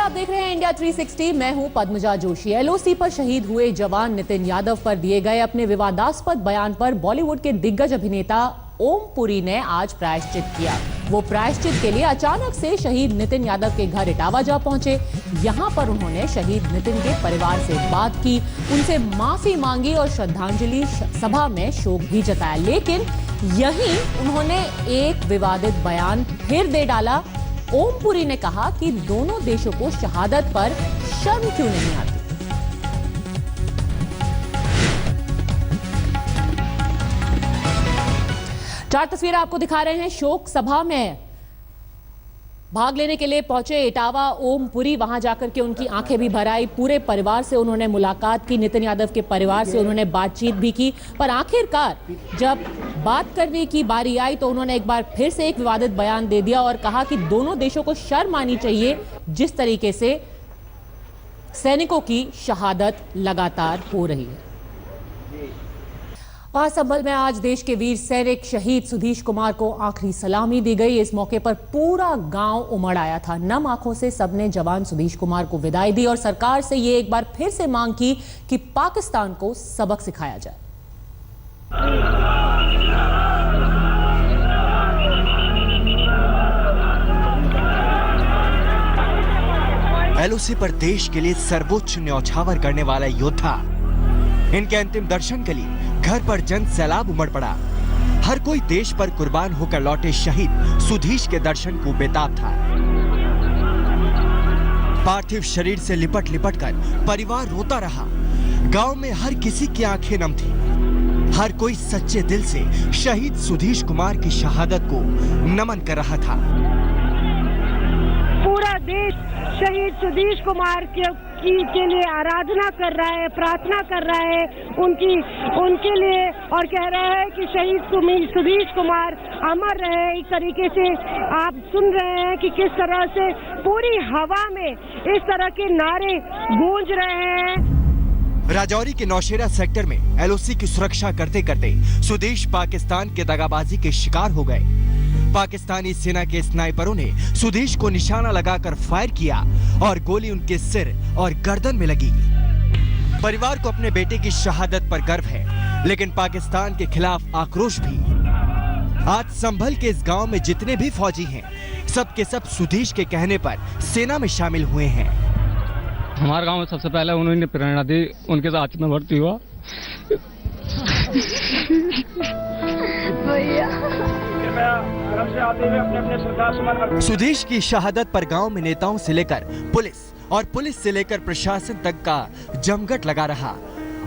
आप देख रहे हैं इंडिया 360। मैं हूं पद्मजा जोशी। एलओसी पर शहीद हुए जवान नितिन यादव पर दिए गए अपने विवादास्पद बयान पर बॉलीवुड के दिग्गज अभिनेता ओम पुरी ने आज प्रायश्चित किया। वो प्रायश्चित के लिए अचानक से शहीद नितिन यादव के घर इटावा जा पहुंचे। यहां पर उन्होंने शहीद नितिन के परिवार से बात की, उनसे माफी मांगी और श्रद्धांजलि सभा में शोक भी जताया। लेकिन यहीं उन्होंने एक विवादित बयान फिर दे डाला। ओम पुरी ने कहा कि दोनों देशों को शहादत पर शर्म क्यों नहीं आती। चार तस्वीरें आपको दिखा रहे हैं। शोक सभा में भाग लेने के लिए पहुंचे इटावा ओम पुरी। वहां जाकर के उनकी आंखें भी भर आई। पूरे परिवार से उन्होंने मुलाकात की, नितिन यादव के परिवार से उन्होंने बातचीत भी की। पर आखिरकार जब बात करने की बारी आई तो उन्होंने एक बार फिर से एक विवादित बयान दे दिया और कहा कि दोनों देशों को शर्म आनी चाहिए जिस तरीके से सैनिकों की शहादत लगातार हो रही है। वहां संभल में आज देश के वीर सैनिक शहीद सुधीश कुमार को आखिरी सलामी दी गई। इस मौके पर पूरा गांव उमड़ आया था। नम आंखों से सबने जवान सुधीश कुमार को विदाई दी और सरकार से ये एक बार फिर से मांग की कि पाकिस्तान को सबक सिखाया जाए। एलओसी पर देश के लिए सर्वोच्च न्यौछावर करने वाला योद्धा, इनके अंतिम दर्शन के लिए घर पर जन सैलाब उमड़ पड़ा। हर कोई देश पर कुर्बान होकर लौटे शहीद सुधीश के दर्शन को बेताब था। पार्थिव शरीर से लिपट लिपट कर परिवार रोता रहा। गांव में हर किसी की आंखें नम थी। हर कोई सच्चे दिल से शहीद सुधीश कुमार की शहादत को नमन कर रहा था। पूरा देश शहीद सुधीश कुमार के लिए आराधना कर रहा है, प्रार्थना कर रहा है उनके लिए और कह रहा है कि शहीद सुधीश कुमार अमर रहे। एक तरीके से आप सुन रहे हैं कि किस तरह से पूरी हवा में इस तरह के नारे गूंज रहे हैं। राजौरी के नौशेरा सेक्टर में एलओसी की सुरक्षा करते करते सुधीश पाकिस्तान के दगाबाजी के शिकार हो गए। पाकिस्तानी सेना के स्नाइपरों ने सुधीश को निशाना लगाकर फायर किया और गोली उनके सिर और गर्दन में लगी। परिवार को अपने बेटे की शहादत पर गर्व है, लेकिन पाकिस्तान के खिलाफ आक्रोश भी। आज संभल के इस गांव में जितने भी फौजी हैं, सब के सब सुधीश के कहने पर सेना में शामिल हुए हैं। हमारे गांव में सबसे पहले उन्होंने प्रेरणा दी, उनके साथ में भर्ती हुआ। सुधीश की शहादत पर गांव में नेताओं से लेकर पुलिस और पुलिस से लेकर प्रशासन तक का जमघट लगा रहा।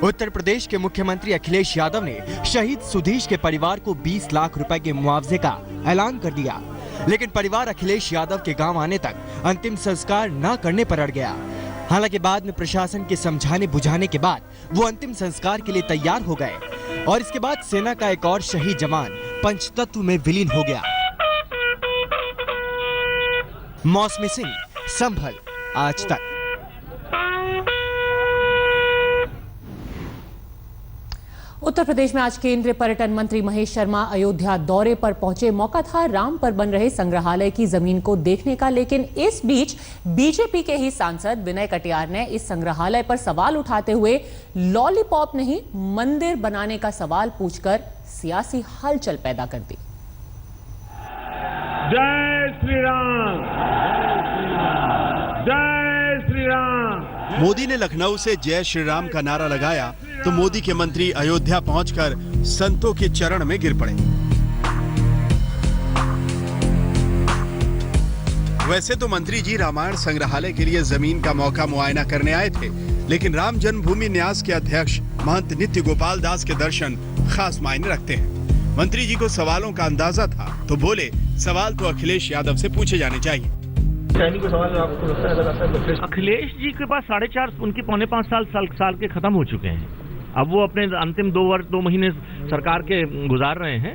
उत्तर प्रदेश के मुख्यमंत्री अखिलेश यादव ने शहीद सुधीश के परिवार को 20 लाख रुपए के मुआवजे का ऐलान कर दिया, लेकिन परिवार अखिलेश यादव के गांव आने तक अंतिम संस्कार न करने पर अड़ गया। हालांकि बाद में प्रशासन के समझाने बुझाने के बाद वो अंतिम संस्कार के लिए तैयार हो गए और इसके बाद सेना का एक और शहीद जवान पंचतत्व में विलीन हो गया। मौसमी सिंह, संभल, आज तक। उत्तर प्रदेश में आज केंद्रीय पर्यटन मंत्री महेश शर्मा अयोध्या दौरे पर पहुंचे। मौका था राम पर बन रहे संग्रहालय की जमीन को देखने का, लेकिन इस बीच बीजेपी के ही सांसद विनय कटियार ने इस संग्रहालय पर सवाल उठाते हुए लॉलीपॉप नहीं मंदिर बनाने का सवाल पूछकर सियासी हलचल पैदा कर दी। जय श्री राम, जय श्री राम। मोदी ने लखनऊ से जय श्री राम का नारा लगाया तो मोदी के मंत्री अयोध्या पहुंचकर संतों के चरण में गिर पड़े। वैसे तो मंत्री जी रामायण संग्रहालय के लिए जमीन का मौका मुआयना करने आए थे, लेकिन राम जन्मभूमि न्यास के अध्यक्ष महंत नित्य गोपाल दास के दर्शन खास मायने रखते हैं। मंत्री जी को सवालों का अंदाजा था तो बोले, सवाल तो अखिलेश यादव से पूछे जाने चाहिए। अखिलेश जी के पास 4.5 उनके 4.5 साल के खत्म हो चुके हैं। अब वो अपने अंतिम 2 महीने सरकार के गुजार रहे हैं,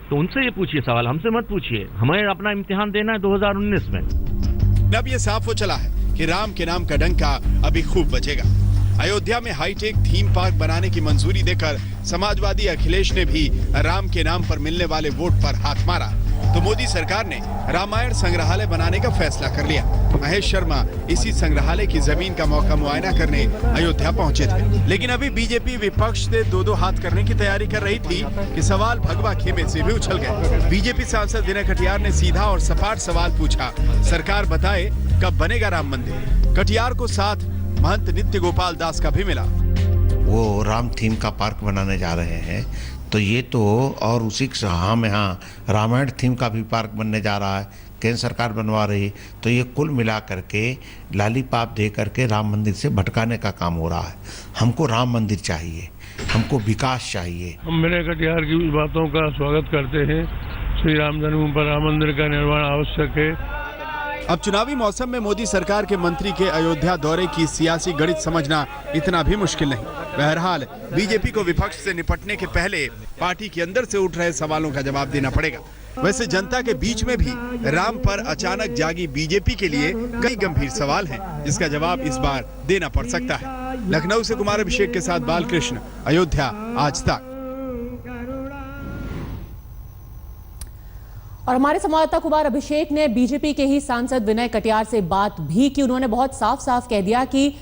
तो उनसे ये पूछिए सवाल, हमसे मत पूछिए। हमें अपना इम्तिहान देना है 2019 में। अब ये साफ हो चला है कि राम के नाम का डंका अभी खूब बजेगा। अयोध्या में हाईटेक थीम पार्क बनाने की मंजूरी देकर समाजवादी अखिलेश ने भी राम के नाम पर मिलने वाले वोट पर हाथ मारा तो मोदी सरकार ने रामायण संग्रहालय बनाने का फैसला कर लिया। महेश शर्मा इसी संग्रहालय की जमीन का मौका मुआयना करने अयोध्या पहुंचे थे, लेकिन अभी बीजेपी विपक्ष से दो हाथ करने की तैयारी कर रही थी कि सवाल भगवा खेमे से भी उछल गए। बीजेपी सांसद विनय कटियार ने सीधा और सपाट सवाल पूछा, सरकार बताए कब बनेगा राम मंदिर। कटियार को साथ महंत नित्य गोपाल दास का भी मिला। वो राम थीम का पार्क बनाने जा रहे हैं, तो ये तो और उसी हम यहाँ रामायण थीम का भी पार्क बनने जा रहा है, केंद्र सरकार बनवा रही। तो ये कुल मिला करके लालीपाप दे करके राम मंदिर से भटकाने का काम हो रहा है। हमको राम मंदिर चाहिए, हमको विकास चाहिए। हम विनय कटियार की बातों का स्वागत करते हैं। श्री राम जन्मभूमि पर राम मंदिर का निर्माण आवश्यक है। अब चुनावी मौसम में मोदी सरकार के मंत्री के अयोध्या दौरे की सियासी गणित समझना इतना भी मुश्किल नहीं। बहरहाल बीजेपी को विपक्ष से निपटने के पहले पार्टी के अंदर से उठ रहे सवालों का जवाब देना पड़ेगा। वैसे जनता के बीच में भी राम पर अचानक जागी बीजेपी के लिए कई गंभीर सवाल हैं, जिसका जवाब इस बार देना पड़ सकता है। लखनऊ से कुमार अभिषेक के साथ बालकृष्ण, अयोध्या आज तक। और हमारे संवाददाता कुमार अभिषेक ने बीजेपी के ही सांसद विनय कटियार से बात भी की। उन्होंने बहुत साफ साफ कह दिया कि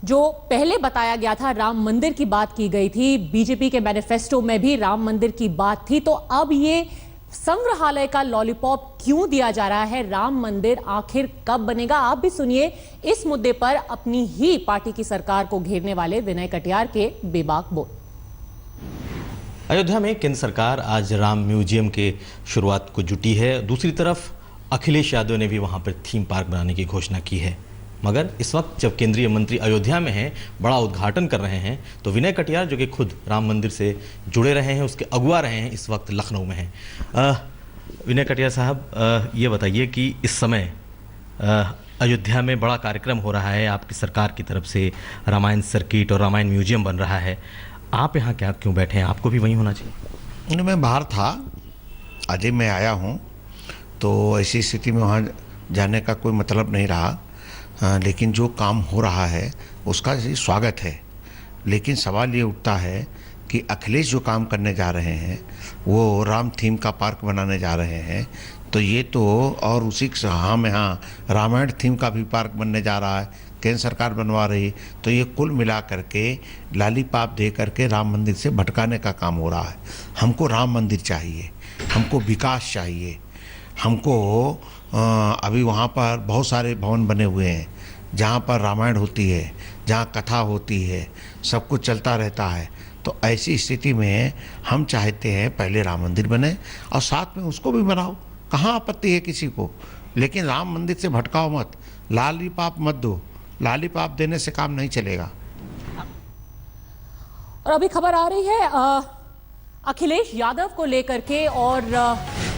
जो पहले बताया गया था राम मंदिर की बात की गई थी, बीजेपी के मैनिफेस्टो में भी राम मंदिर की बात थी, तो अब ये संग्रहालय का लॉलीपॉप क्यों दिया जा रहा है? राम मंदिर आखिर कब बनेगा? आप भी सुनिए इस मुद्दे पर अपनी ही पार्टी की सरकार को घेरने वाले विनय कटियार के बेबाक बोल। अयोध्या में केंद्र सरकार आज राम म्यूजियम के शुरुआत को जुटी है। दूसरी तरफ अखिलेश यादव ने भी वहां पर थीम पार्क बनाने की घोषणा की है। मगर इस वक्त जब केंद्रीय मंत्री अयोध्या में हैं, बड़ा उद्घाटन कर रहे हैं, तो विनय कटियार जो कि खुद राम मंदिर से जुड़े रहे हैं, उसके अगुवा रहे हैं, इस वक्त लखनऊ में हैं। विनय कटियार साहब, ये बताइए कि इस समय अयोध्या में बड़ा कार्यक्रम हो रहा है, आपकी सरकार की तरफ से रामायण सर्किट और रामायण म्यूजियम बन रहा है, आप यहाँ क्या क्यों बैठे हैं? आपको भी वहीं होना चाहिए। मैं बाहर था, आज मैं आया हूँ, तो ऐसी स्थिति में वहाँ जाने का कोई मतलब नहीं रहा। लेकिन जो काम हो रहा है उसका स्वागत है। लेकिन सवाल ये उठता है कि अखिलेश जो काम करने जा रहे हैं, वो राम थीम का पार्क बनाने जा रहे हैं, तो ये तो और उसी हम यहाँ रामायण थीम का भी पार्क बनने जा रहा है, केंद्र सरकार बनवा रही। तो ये कुल मिला करके लालीपाप दे करके राम मंदिर से भटकाने का काम हो रहा है। हमको राम मंदिर चाहिए, हमको विकास चाहिए, हमको अभी वहाँ पर बहुत सारे भवन बने हुए हैं जहाँ पर रामायण होती है, जहाँ कथा होती है, सब कुछ चलता रहता है। तो ऐसी स्थिति में हम चाहते हैं पहले राम मंदिर बने और साथ में उसको भी बनाओ, कहाँ आपत्ति है किसी को, लेकिन राम मंदिर से भटकाओ मत, लालीपाप मत दो। लालीपाप देने से काम नहीं चलेगा। और अभी खबर आ रही है अखिलेश यादव को लेकर के, और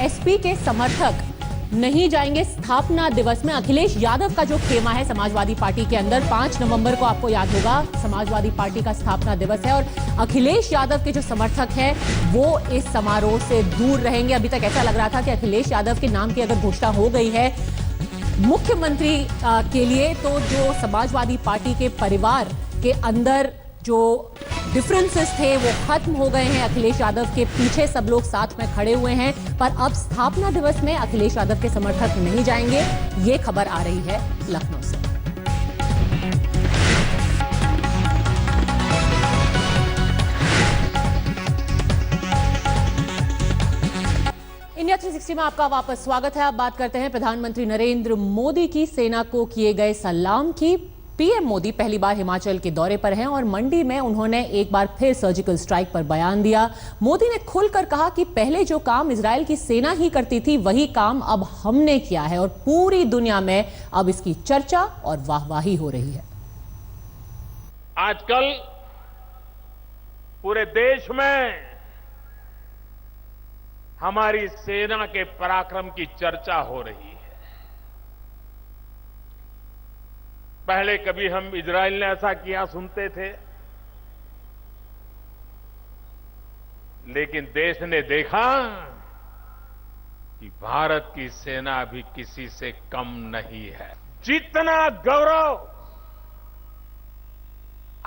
एसपी के समर्थक नहीं जाएंगे स्थापना दिवस में। अखिलेश यादव का जो खेमा है समाजवादी पार्टी के अंदर, 5 नवंबर को आपको याद होगा समाजवादी पार्टी का स्थापना दिवस है, और अखिलेश यादव के जो समर्थक हैं वो इस समारोह से दूर रहेंगे। अभी तक ऐसा लग रहा था कि अखिलेश यादव के नाम की अगर घोषणा हो गई है मुख्यमंत्री के लिए, तो जो समाजवादी पार्टी के परिवार के अंदर जो डिफरेंसेस थे वो खत्म हो गए हैं। अखिलेश यादव के पीछे सब लोग साथ में खड़े हुए हैं, पर अब स्थापना दिवस में अखिलेश यादव के समर्थक नहीं जाएंगे, ये खबर आ रही है लखनऊ से। इंडिया 360 में आपका वापस स्वागत है। अब बात करते हैं प्रधानमंत्री नरेंद्र मोदी की सेना को किए गए सलाम की। पीएम मोदी पहली बार हिमाचल के दौरे पर हैं और मंडी में उन्होंने एक बार फिर सर्जिकल स्ट्राइक पर बयान दिया। मोदी ने खुलकर कहा कि पहले जो काम इजरायल की सेना ही करती थी वही काम अब हमने किया है, और पूरी दुनिया में अब इसकी चर्चा और वाहवाही हो रही है। आजकल पूरे देश में हमारी सेना के पराक्रम की चर्चा हो रही है। पहले कभी हम इजराइल ने ऐसा किया सुनते थे, लेकिन देश ने देखा कि भारत की सेना भी किसी से कम नहीं है। जितना गौरव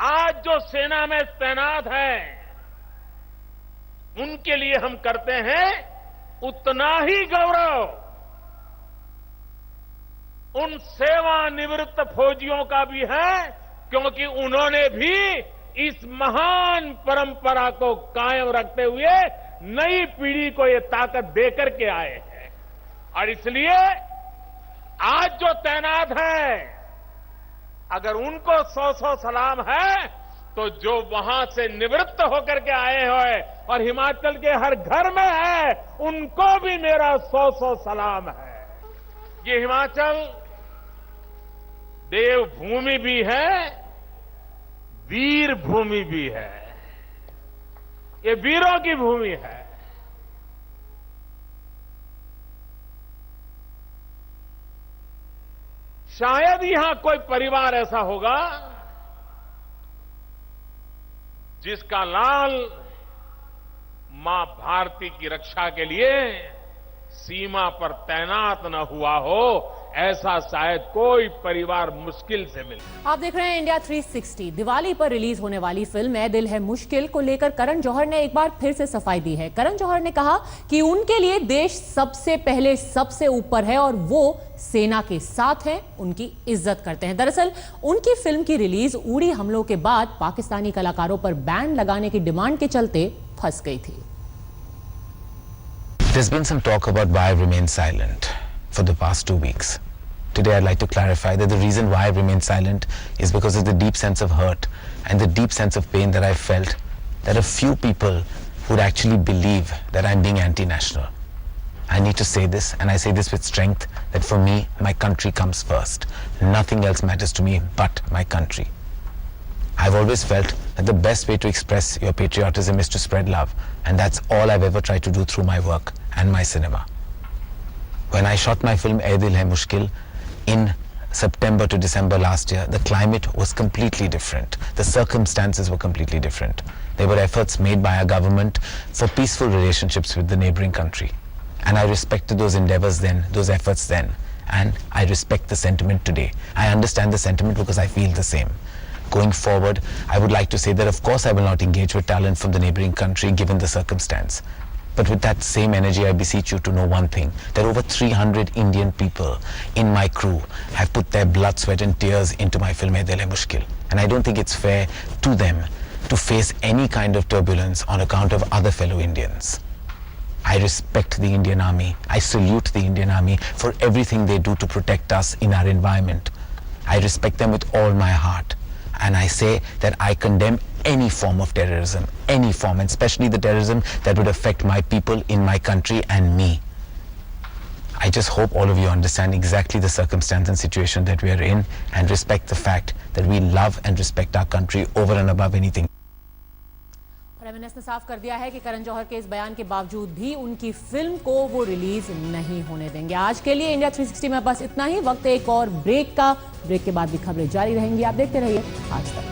आज जो सेना में तैनात है उनके लिए हम करते हैं, उतना ही गौरव उन सेवानिवृत्त फौजियों का भी है, क्योंकि उन्होंने भी इस महान परंपरा को कायम रखते हुए नई पीढ़ी को ये ताकत देकर के आए हैं। और इसलिए आज जो तैनात हैं, अगर उनको 100 सलाम है, तो जो वहां से निवृत्त होकर के आए हैं और हिमाचल के हर घर में है, उनको भी मेरा 100 सलाम है। ये हिमाचल देवभूमि भी है, वीर भूमि भी है। ये वीरों की भूमि है। शायद यहां कोई परिवार ऐसा होगा जिसका लाल मां भारती की रक्षा के लिए सीमा पर तैनात न हुआ हो, ऐसा शायद कोई परिवार मुश्किल से मिले। आप देख रहे हैं इंडिया 360। दिवाली पर रिलीज होने वाली फिल्म ए दिल है मुश्किल को लेकर करण जौहर ने एक बार फिर से सफाई दी है। करण जौहर ने कहा कि उनके लिए देश सबसे पहले सबसे ऊपर है और वो सेना के साथ हैं, उनकी इज्जत करते हैं। दरअसल उनकी फिल्म की रिलीज उड़ी हमलों के बाद पाकिस्तानी कलाकारों पर बैन लगाने की डिमांड के चलते फंस गई थी। There's been some talk about why I've remained silent for the past 2 weeks. Today I'd like to clarify that the reason why I've remained silent is because of the deep sense of hurt and the deep sense of pain that I felt that a few people would actually believe that I'm being anti-national. I need to say this, and I say this with strength, that for me, my country comes first. Nothing else matters to me but my country. I've always felt that the best way to express your patriotism is to spread love, and that's all I've ever tried to do through my work and my cinema. When I shot my film Ae Dil Hai Mushkil in September to December last year, the climate was completely different. The circumstances were completely different. There were efforts made by our government for peaceful relationships with the neighboring country. And I respected those endeavors then, those efforts then, and I respect the sentiment today. I understand the sentiment because I feel the same. Going forward, I would like to say that of course I will not engage with talent from the neighboring country given the circumstance. But with that same energy, I beseech you to know one thing, that over 300 Indian people in my crew have put their blood, sweat and tears into my film Ae Dil Hai Mushkil. And I don't think it's fair to them to face any kind of turbulence on account of other fellow Indians. I respect the Indian Army. I salute the Indian Army for everything they do to protect us in our environment. I respect them with all my heart. And I say that I condemn any form of terrorism, any form, and especially the terrorism that would affect my people in my country and me. I just hope all of you understand exactly the circumstance and situation that we are in and respect the fact that we love and respect our country over and above anything. MNS ने साफ कर दिया है कि करण जौहर के इस बयान के बावजूद भी उनकी फिल्म को वो रिलीज नहीं होने देंगे। आज के लिए इंडिया 360 में बस इतना ही। वक्त एक और ब्रेक का। ब्रेक के बाद भी खबरें जारी रहेंगी। आप देखते रहिए आज तक।